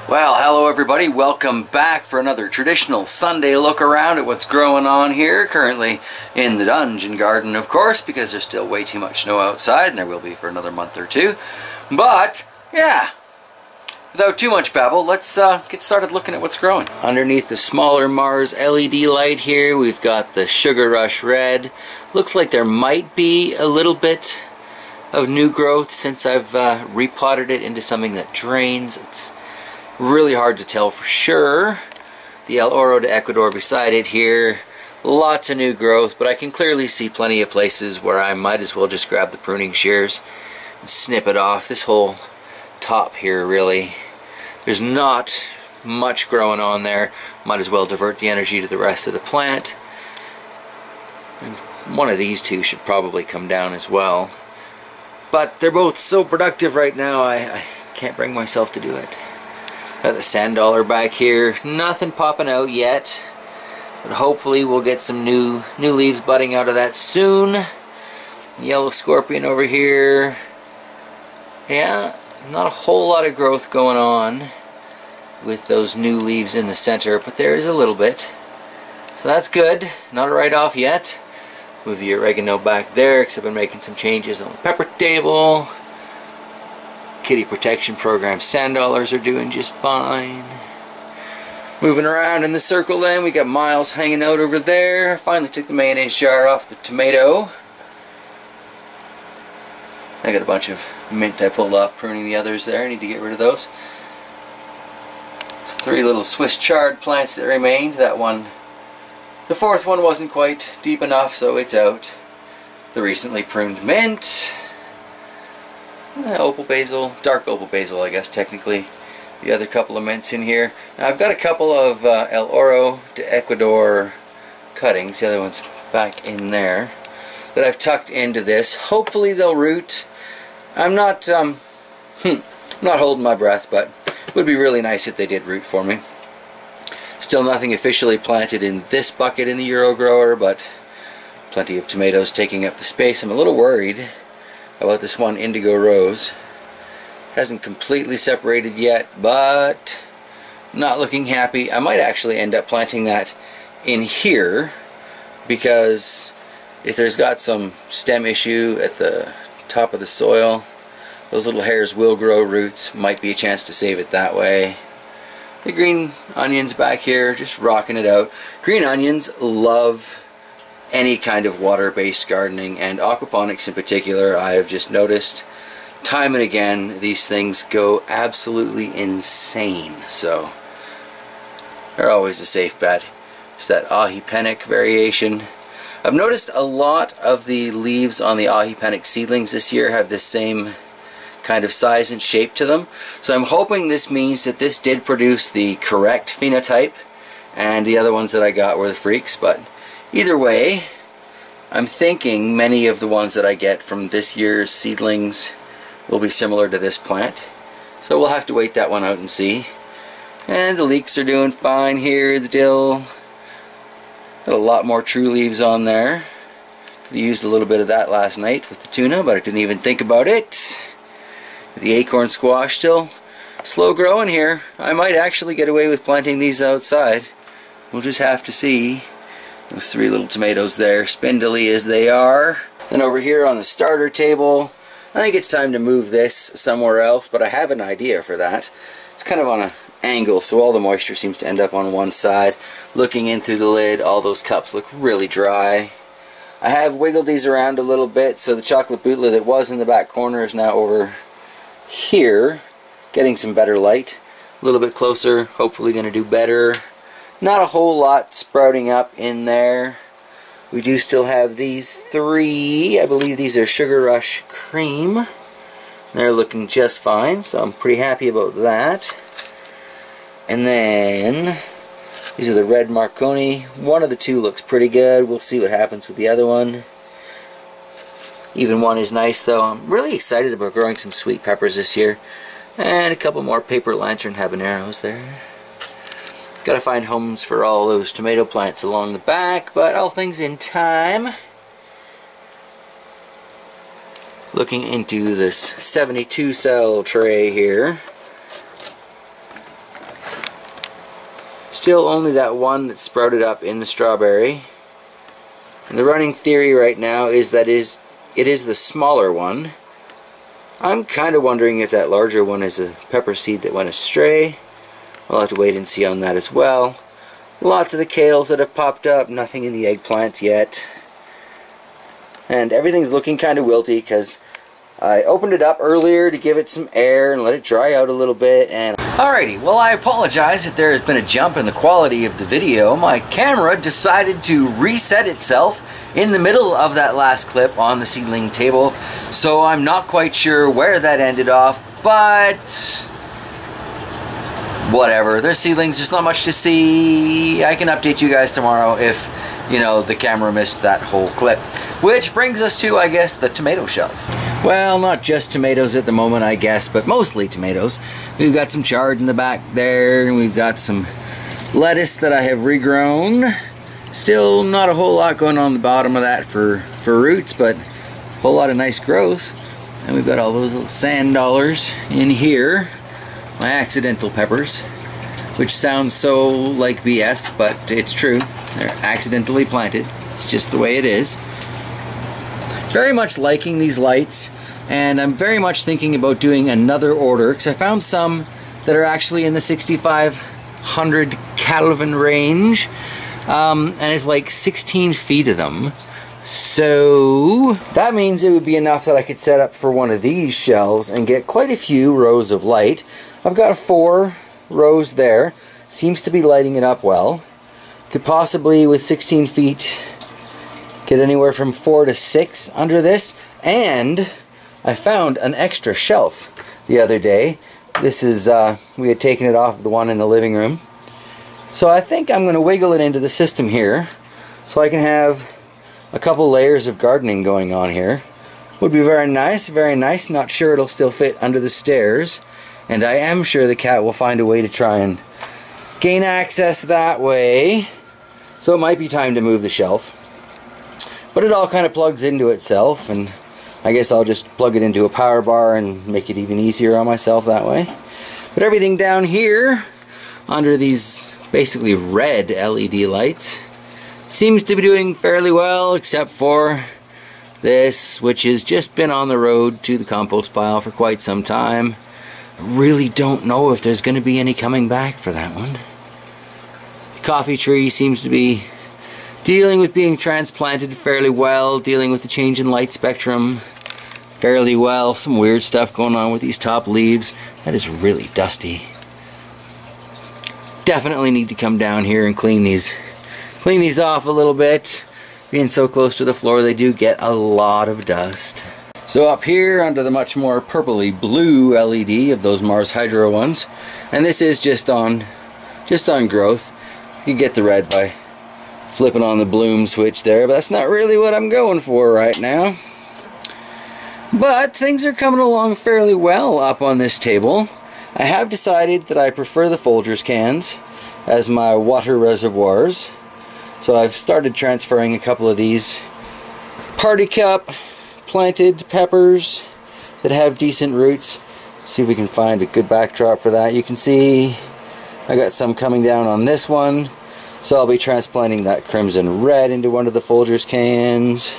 Well, hello everybody, welcome back for another traditional Sunday look around at what's growing on here, currently in the dungeon garden, of course, because there's still way too much snow outside, and there will be for another month or two. But, yeah, without too much babble, let's get started looking at what's growing. Underneath the smaller Mars LED light here, we've got the Sugar Rush Red. Looks like there might be a little bit of new growth since I've repotted it into something that drains. It's really hard to tell for sure. The El Oro de Ecuador beside it here, lots of new growth, but I can clearly see plenty of places where I might as well just grab the pruning shears and snip it off. This whole top here, really, there's not much growing on there. Might as well divert the energy to the rest of the plant. And one of these two should probably come down as well, but they're both so productive right now I can't bring myself to do it. Got the sand dollar back here, nothing popping out yet, but hopefully we'll get some new leaves budding out of that soon. Yellow scorpion over here. Yeah, not a whole lot of growth going on with those new leaves in the center, but there is a little bit, so that's good. Not a write-off yet. Move the oregano back there because I've been making some changes on the pepper table. Kitty protection program sand dollars are doing just fine. Moving around in the circle then, we got Miles hanging out over there. Finally took the mayonnaise jar off the tomato. I got a bunch of mint I pulled off pruning the others there. I need to get rid of those. There's 3 little Swiss chard plants that remained. That one, the 4th one wasn't quite deep enough, so it's out. The recently pruned mint. Opal basil, dark opal basil I guess technically. The other couple of mints in here. Now I've got a couple of El Oro de Ecuador cuttings, the other one's back in there, that I've tucked into this. Hopefully they'll root. I'm not not holding my breath, but it would be really nice if they did root for me. Still nothing officially planted in this bucket in the Euro Grower, but plenty of tomatoes taking up the space. I'm a little worried about this one indigo rose. Hasn't completely separated yet, but not looking happy. I might actually end up planting that in here, because if there's got some stem issue at the top of the soil, those little hairs will grow roots. Might be a chance to save it that way. The green onions back here, just rocking it out. Green onions love any kind of water-based gardening, and aquaponics in particular. I have just noticed time and again these things go absolutely insane, so they're always a safe bet. It's that ahi penic variation. I've noticed a lot of the leaves on the ahi penic seedlings this year have the same kind of size and shape to them, so I'm hoping this means that this did produce the correct phenotype and the other ones that I got were the freaks. But either way, I'm thinking many of the ones that I get from this year's seedlings will be similar to this plant. So we'll have to wait that one out and see. And the leeks are doing fine here. The dill, got a lot more true leaves on there. Could have used a little bit of that last night with the tuna, but I didn't even think about it. The acorn squash still slow growing here. I might actually get away with planting these outside. We'll just have to see. Those 3 little tomatoes there, spindly as they are. Then over here on the starter table, I think it's time to move this somewhere else, but I have an idea for that. It's kind of on an angle, so all the moisture seems to end up on one side. Looking in through the lid, all those cups look really dry. I have wiggled these around a little bit, so the chocolate bootlet that was in the back corner is now over here, getting some better light. A little bit closer, hopefully going to do better. Not a whole lot sprouting up in there. We do still have these 3. I believe these are Sugar Rush Cream. They're looking just fine, so I'm pretty happy about that. And then these are the Red Marconi. One of the 2 looks pretty good. We'll see what happens with the other one. Even one is nice though. I'm really excited about growing some sweet peppers this year. And a couple more paper lantern habaneros there. Gotta find homes for all those tomato plants along the back, but all things in time. Looking into this 72 cell tray here. still only that one that sprouted up in the strawberry. And the running theory right now is that it is the smaller one. I'm kind of wondering if that larger one is a pepper seed that went astray. We'll have to wait and see on that as well. Lots of the kales that have popped up, nothing in the eggplants yet. And everything's looking kind of wilty because I opened it up earlier to give it some air and let it dry out a little bit. And alrighty, well, I apologize if there has been a jump in the quality of the video. My camera decided to reset itself in the middle of that last clip on the seedling table, so I'm not quite sure where that ended off, but whatever. There's seedlings, there's not much to see. I can update you guys tomorrow if, you know, the camera missed that whole clip. Which brings us to, I guess, the tomato shelf. Well, not just tomatoes at the moment, I guess, but mostly tomatoes. We've got some chard in the back there, and we've got some lettuce that I have regrown. Still not a whole lot going on the bottom of that for roots, but a whole lot of nice growth. And we've got all those little sand dollars in here. My accidental peppers, which sounds so like BS, but it's true. They're accidentally planted. It's just the way it is. Very much liking these lights, and I'm very much thinking about doing another order because I found some that are actually in the 6500 Kelvin range, and it's like 16 feet of them. So that means it would be enough that I could set up for one of these shelves and get quite a few rows of light. I've got 4 rows there. Seems to be lighting it up well. Could possibly, with 16 feet, get anywhere from 4 to 6 under this. And I found an extra shelf the other day. This is, we had taken it off the one in the living room. So I think I'm going to wiggle it into the system here so I can have a couple layers of gardening going on here. Would be very nice, very nice. Not sure it'll still fit under the stairs. And I am sure the cat will find a way to try and gain access that way. So it might be time to move the shelf. But it all kind of plugs into itself, and I guess I'll just plug it into a power bar and make it even easier on myself that way. But everything down here, under these basically red LED lights, seems to be doing fairly well, except for this, which has just been on the road to the compost pile for quite some time. I really don't know if there's going to be any coming back for that one. The coffee tree seems to be dealing with being transplanted fairly well, dealing with the change in light spectrum fairly well. Some weird stuff going on with these top leaves. That is really dusty. Definitely need to come down here and clean these off a little bit. Being so close to the floor, they do get a lot of dust. So up here under the much more purpley blue LED of those Mars Hydro ones, and this is just on growth. You get the red by flipping on the bloom switch there, but that's not really what I'm going for right now. But things are coming along fairly well up on this table. I have decided that I prefer the Folgers cans as my water reservoirs. So I've started transferring a couple of these Party Cup planted peppers that have decent roots. See if we can find a good backdrop for that. You can see I got some coming down on this one. So I'll be transplanting that crimson red into one of the Folgers cans.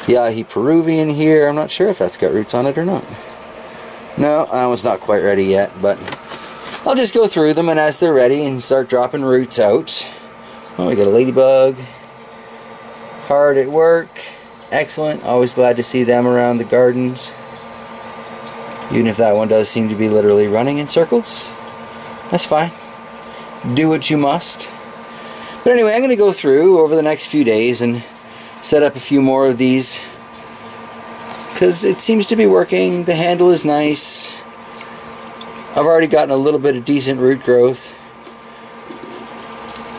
The Ahi Peruvian here, I'm not sure if that's got roots on it or not. No, that one's not quite ready yet, but I'll just go through them, and as they're ready and start dropping roots out. Oh, we got a ladybug. Hard at work. Excellent. Always glad to see them around the gardens. Even if that one does seem to be literally running in circles. That's fine. Do what you must. But anyway, I'm going to go through over the next few days and set up a few more of these, because it seems to be working. The handle is nice. I've already gotten a little bit of decent root growth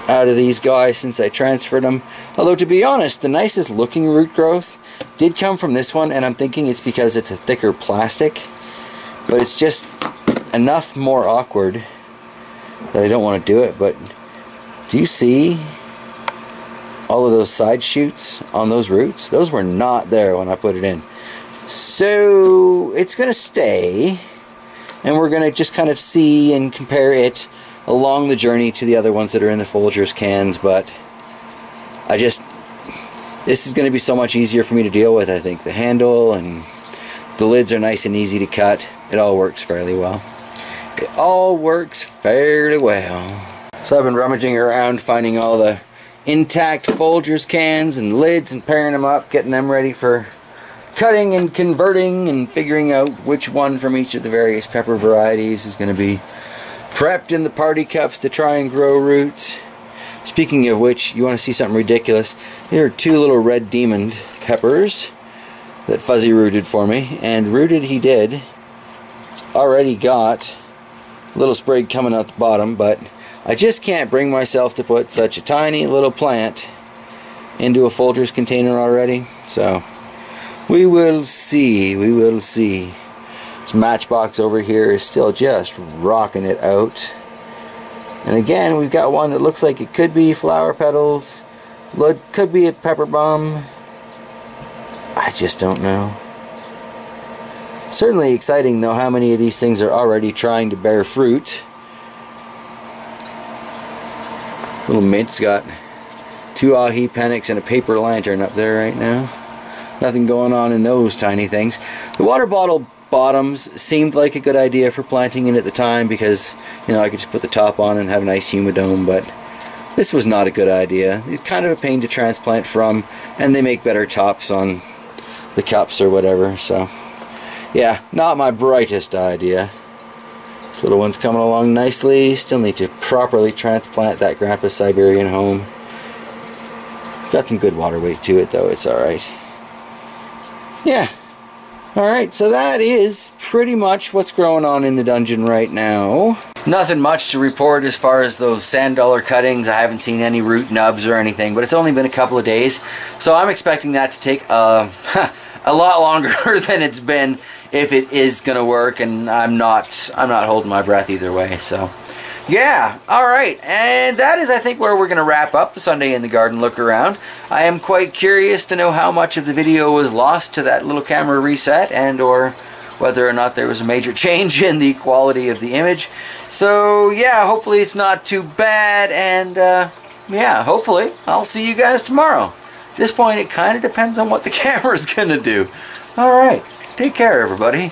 out of these guys since I transferred them. Although, to be honest, the nicest looking root growth did come from this one, and I'm thinking it's because it's a thicker plastic, but it's just enough more awkward that I don't want to do it. But do you see all of those side shoots on those roots? Those were not there when I put it in. So it's going to stay, and we're going to just kind of see and compare it along the journey to the other ones that are in the Folgers cans, but this is going to be so much easier for me to deal with, I think. The handle and the lids are nice and easy to cut. It all works fairly well. It all works fairly well. So I've been rummaging around finding all the intact Folgers cans and lids and pairing them up, getting them ready for cutting and converting and figuring out which one from each of the various pepper varieties is going to be prepped in the party cups to try and grow roots. Speaking of which, you want to see something ridiculous? Here are 2 little red demon peppers that Fuzzy rooted for me, and rooted he did. It's already got a little sprig coming out the bottom, but I just can't bring myself to put such a tiny little plant into a Folgers container already. So we will see. We will see. This Matchbox over here is still just rocking it out. And again, we've got one that looks like it could be flower petals, could be a pepper bomb. I just don't know. Certainly exciting though how many of these things are already trying to bear fruit. Little Mint's got 2 ahi panics and a paper lantern up there right now. Nothing going on in those tiny things. The water bottle bottoms seemed like a good idea for planting in at the time because, you know, I could just put the top on and have a nice humidome, but this was not a good idea. It's kind of a pain to transplant from, and they make better tops on the cups or whatever, so yeah, not my brightest idea. This little one's coming along nicely. Still need to properly transplant that Grandpa's Siberian home. Got some good water weight to it though, it's alright. Yeah. Alright, so that is pretty much what's growing on in the dungeon right now. Nothing much to report as far as those sand dollar cuttings. I haven't seen any root nubs or anything, but it's only been a couple of days. So I'm expecting that to take a lot longer than it's been if it is going to work, and I'm not holding my breath either way. So yeah, alright, and that is I think where we're going to wrap up the Sunday in the Garden look around. I am quite curious to know how much of the video was lost to that little camera reset, and or whether or not there was a major change in the quality of the image. So yeah, hopefully it's not too bad, and yeah, hopefully I'll see you guys tomorrow. At this point it kind of depends on what the camera's going to do. Alright, take care everybody.